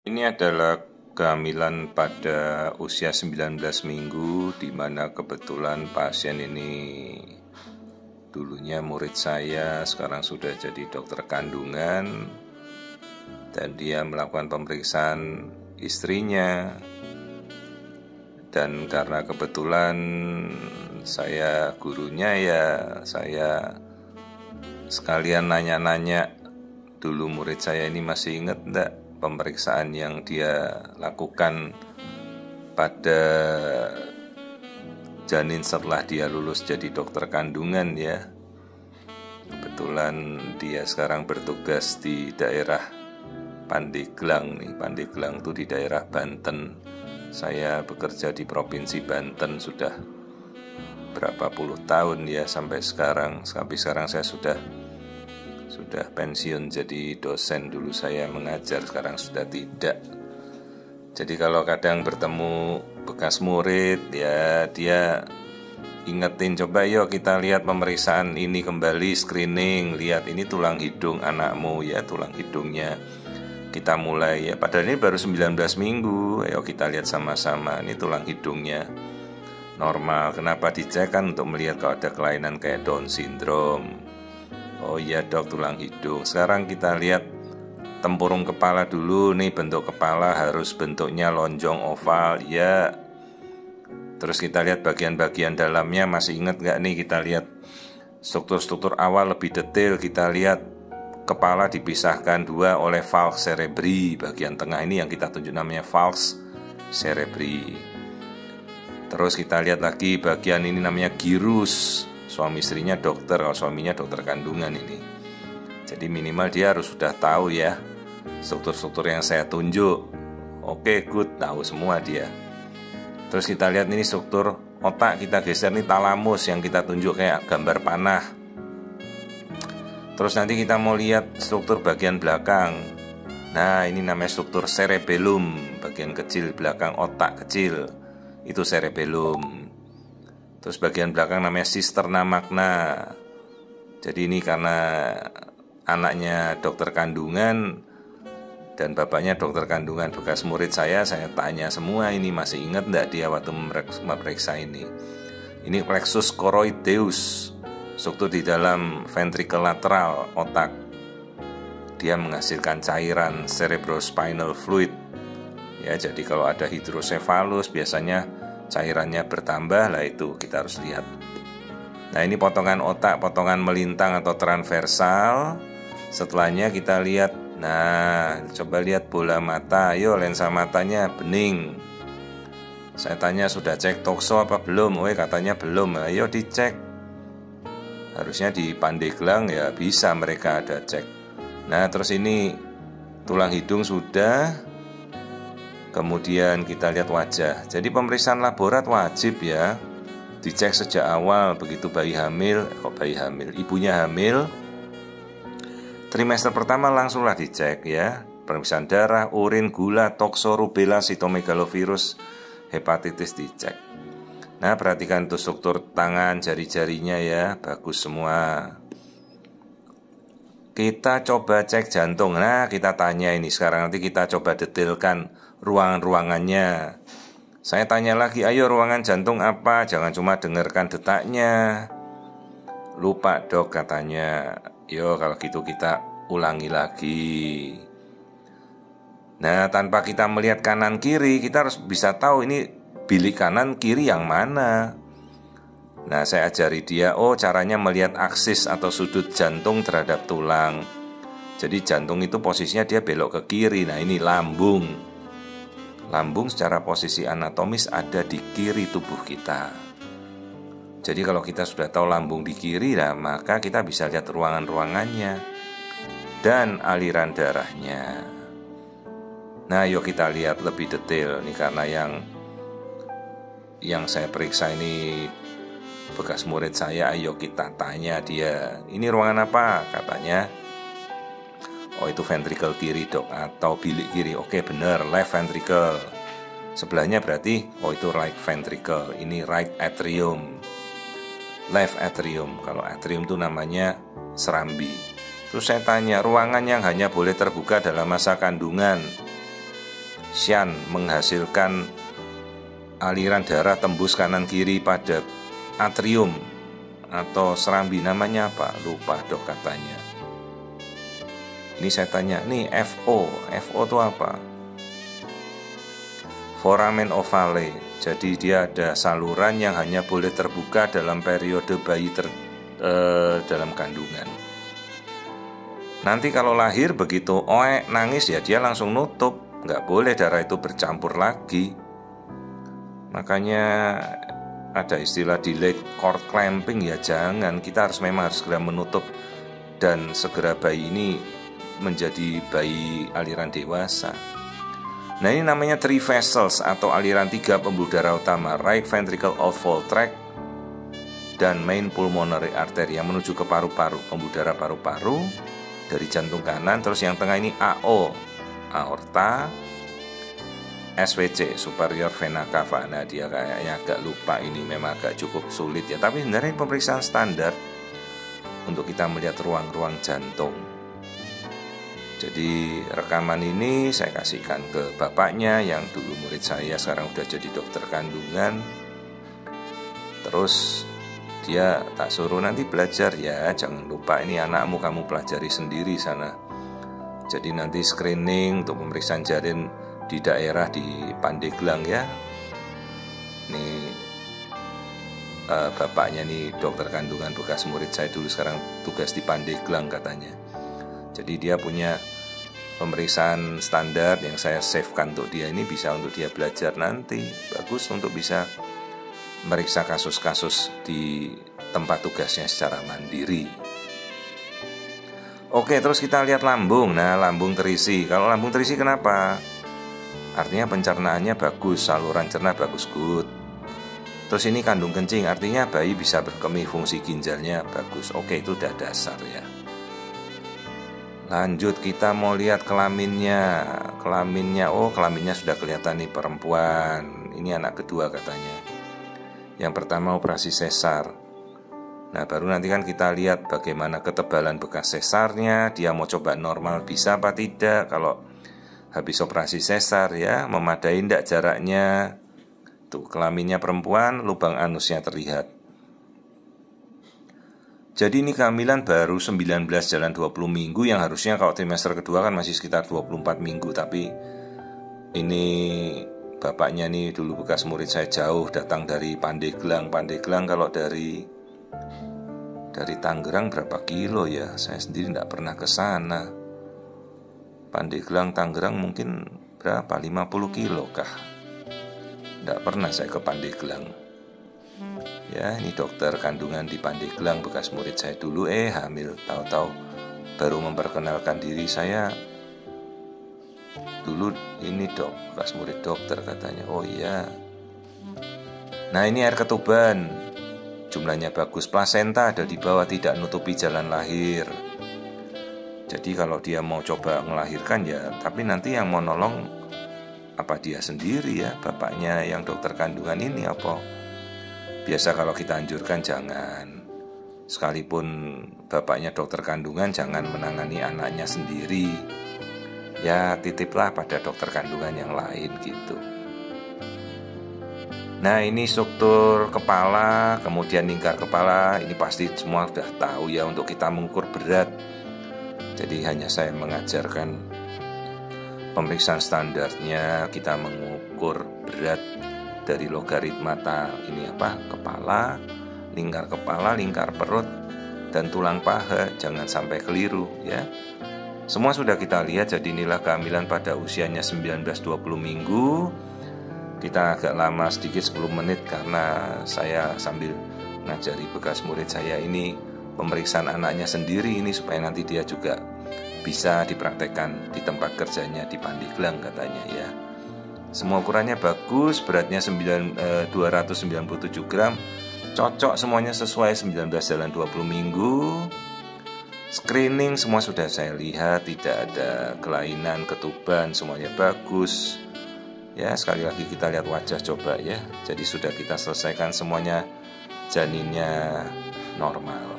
Ini adalah kehamilan pada usia 19 minggu, di mana kebetulan pasien ini dulunya murid saya, sekarang sudah jadi dokter kandungan, dan dia melakukan pemeriksaan istrinya. Dan karena kebetulan saya gurunya, ya saya sekalian nanya-nanya, dulu murid saya ini masih ingat enggak pemeriksaan yang dia lakukan pada janin setelah dia lulus jadi dokter kandungan ya. Kebetulan dia sekarang bertugas di daerah Pandeglang nih. Pandeglang itu di daerah Banten. Saya bekerja di Provinsi Banten sudah berapa puluh tahun ya, sampai sekarang. Sampai sekarang saya sudah pensiun jadi dosen. Dulu saya mengajar, sekarang sudah tidak. Jadi kalau kadang bertemu bekas murid ya, dia ingetin, coba yuk kita lihat pemeriksaan ini kembali, screening, lihat ini tulang hidung anakmu ya, tulang hidungnya kita mulai ya, padahal ini baru 19 minggu. Ayo kita lihat sama-sama, ini tulang hidungnya normal. Kenapa dicek? Kan untuk melihat kalau ada kelainan kayak Down syndrome. Oh iya dok, tulang hidung. Sekarang kita lihat tempurung kepala dulu. Nih bentuk kepala harus bentuknya lonjong oval ya. Terus kita lihat bagian-bagian dalamnya, masih ingat gak nih? Kita lihat struktur-struktur awal lebih detail. Kita lihat kepala dipisahkan dua oleh valgus cerebri. Bagian tengah ini yang kita tunjuk namanya valgus cerebri. Terus kita lihat lagi bagian ini namanya gyrus. Suami istrinya dokter, kalau suaminya dokter kandungan ini. Jadi minimal dia harus sudah tahu ya struktur-struktur yang saya tunjuk. Oke, good, tahu semua dia. Terus kita lihat ini struktur otak, kita geser nih talamus yang kita tunjuk kayak gambar panah. Terus nanti kita mau lihat struktur bagian belakang. Nah, ini namanya struktur cerebellum, bagian kecil belakang otak kecil. Itu cerebellum. Terus bagian belakang namanya cisterna magna. Jadi ini karena anaknya dokter kandungan dan bapaknya dokter kandungan bekas murid saya tanya semua ini, masih ingat enggak dia waktu memeriksa ini. Ini plexus choroideus, struktur di dalam ventricle lateral otak. Dia menghasilkan cairan cerebrospinal fluid. Ya, jadi kalau ada hidrosefalus biasanya cairannya bertambah, lah itu kita harus lihat. Nah, ini potongan otak, potongan melintang atau transversal. Setelahnya kita lihat, nah coba lihat bola mata, ayo lensa matanya bening. Saya tanya sudah cek tokso apa belum? Oh katanya belum, ayo dicek. Harusnya di Pandeglang ya bisa mereka ada cek. Nah terus ini tulang hidung sudah. Kemudian kita lihat wajah. Jadi pemeriksaan laborat wajib ya, dicek sejak awal. Begitu bayi hamil, ibunya hamil, trimester pertama langsunglah dicek ya. Pemeriksaan darah, urin, gula, tokso, rubella, sitomegalovirus, hepatitis dicek. Nah perhatikan tuh struktur tangan, jari-jarinya ya, bagus semua. Kita coba cek jantung. Nah kita tanya ini sekarang, nanti kita coba detailkan ruangan-ruangannya. Saya tanya lagi, ayo ruangan jantung apa? Jangan cuma dengarkan detaknya. Lupa dok katanya. Yo kalau gitu kita ulangi lagi. Nah tanpa kita melihat kanan kiri, kita harus bisa tahu ini bilik kanan kiri yang mana. Nah saya ajari dia, oh caranya melihat aksis atau sudut jantung terhadap tulang. Jadi jantung itu posisinya dia belok ke kiri. Nah ini lambung. Lambung secara posisi anatomis ada di kiri tubuh kita. Jadi kalau kita sudah tahu lambung di kiri, nah, maka kita bisa lihat ruangan-ruangannya dan aliran darahnya. Nah yuk kita lihat lebih detail nih, karena yang saya periksa ini bekas murid saya. Ayo kita tanya dia, ini ruangan apa? Katanya, oh itu ventricle kiri dok, atau bilik kiri. Oke bener, left ventricle. Sebelahnya berarti, oh itu right ventricle. Ini right atrium, left atrium. Kalau atrium itu namanya serambi. Terus saya tanya, ruangan yang hanya boleh terbuka dalam masa kandungan. shunt menghasilkan aliran darah tembus kanan kiri pada atrium atau serambi, namanya apa? Lupa dok katanya. Ini saya tanya, nih FO itu apa? Foramen ovale. Jadi dia ada saluran yang hanya boleh terbuka dalam periode bayi dalam kandungan. Nanti kalau lahir begitu nangis ya dia langsung nutup, nggak boleh darah itu bercampur lagi. Makanya ada istilah delayed cord clamping, ya jangan, kita memang harus segera menutup dan segera bayi ini menjadi bayi aliran dewasa. Nah ini namanya three vessels atau aliran 3 pembuluh darah utama, right ventricle outflow tract dan main pulmonary artery yang menuju ke paru-paru, pembuluh darah paru-paru dari jantung kanan. Terus yang tengah ini AO, aorta, SVC, superior vena cava. Nah dia kayaknya agak lupa, ini memang agak cukup sulit ya. Tapi sebenarnya pemeriksaan standar untuk kita melihat ruang-ruang jantung. Jadi rekaman ini saya kasihkan ke bapaknya yang dulu murid saya, sekarang udah jadi dokter kandungan. Terus dia tak suruh nanti belajar ya, jangan lupa ini anakmu kamu pelajari sendiri sana. Jadi nanti screening untuk pemeriksaan janin di daerah di Pandeglang ya. Nih bapaknya nih dokter kandungan bekas murid saya dulu, sekarang tugas di Pandeglang katanya. Jadi dia punya pemeriksaan standar yang saya savekan untuk dia, ini bisa untuk dia belajar nanti. Bagus untuk bisa meriksa kasus-kasus di tempat tugasnya secara mandiri. Oke, terus kita lihat lambung. Nah, lambung terisi. Kalau lambung terisi kenapa? Artinya pencernaannya bagus, saluran cerna bagus, good. Terus ini kandung kencing, artinya bayi bisa berkemih, fungsi ginjalnya bagus. Oke, itu udah dasar ya. Lanjut kita mau lihat kelaminnya. Kelaminnya sudah kelihatan nih, perempuan. Ini anak kedua katanya. Yang pertama operasi sesar. Nah baru nanti kan kita lihat bagaimana ketebalan bekas sesarnya. Dia mau coba normal bisa apa tidak. Kalau habis operasi sesar ya, memadai enggak jaraknya. Tuh kelaminnya perempuan, lubang anusnya terlihat. Jadi ini kehamilan baru 19 jalan 20 minggu, yang harusnya kalau trimester kedua kan masih sekitar 24 minggu. Tapi ini bapaknya nih dulu bekas murid saya, jauh datang dari Pandeglang. Pandeglang kalau dari Tangerang berapa kilo ya? Saya sendiri tidak pernah ke sana. Pandeglang Tangerang mungkin berapa? 50 kilo kah? Tidak pernah saya ke Pandeglang. Ya, ini dokter kandungan di Pandeglang bekas murid saya dulu hamil, tahu-tahu baru memperkenalkan diri saya. Dulu ini dok, bekas murid dokter katanya. Oh iya. Nah, ini air ketuban. Jumlahnya bagus, plasenta ada di bawah, tidak nutupi jalan lahir. Jadi kalau dia mau coba melahirkan ya, tapi nanti yang mau nolong apa dia sendiri ya, bapaknya yang dokter kandungan ini apa? Biasa kalau kita anjurkan jangan. Sekalipun bapaknya dokter kandungan, jangan menangani anaknya sendiri. Ya titiplah pada dokter kandungan yang lain gitu. Nah ini struktur kepala, kemudian lingkar kepala. Ini pasti semua sudah tahu ya untuk kita mengukur berat. Jadi hanya saya mengajarkan pemeriksaan standarnya. Kita mengukur berat dari logaritma ini apa? Kepala, lingkar perut, dan tulang paha. Jangan sampai keliru ya. Semua sudah kita lihat. Jadi inilah kehamilan pada usianya 19-20 minggu. Kita agak lama sedikit 10 menit karena saya sambil ngajari bekas murid saya ini pemeriksaan anaknya sendiri ini supaya nanti dia juga bisa dipraktekkan di tempat kerjanya di Pandeglang katanya ya. Semua ukurannya bagus, beratnya 297 gram, cocok semuanya sesuai 19 jalan 20 minggu. Screening semua sudah saya lihat, tidak ada kelainan, ketuban, semuanya bagus. Ya, sekali lagi kita lihat wajah coba ya. Jadi sudah kita selesaikan semuanya, janinnya normal.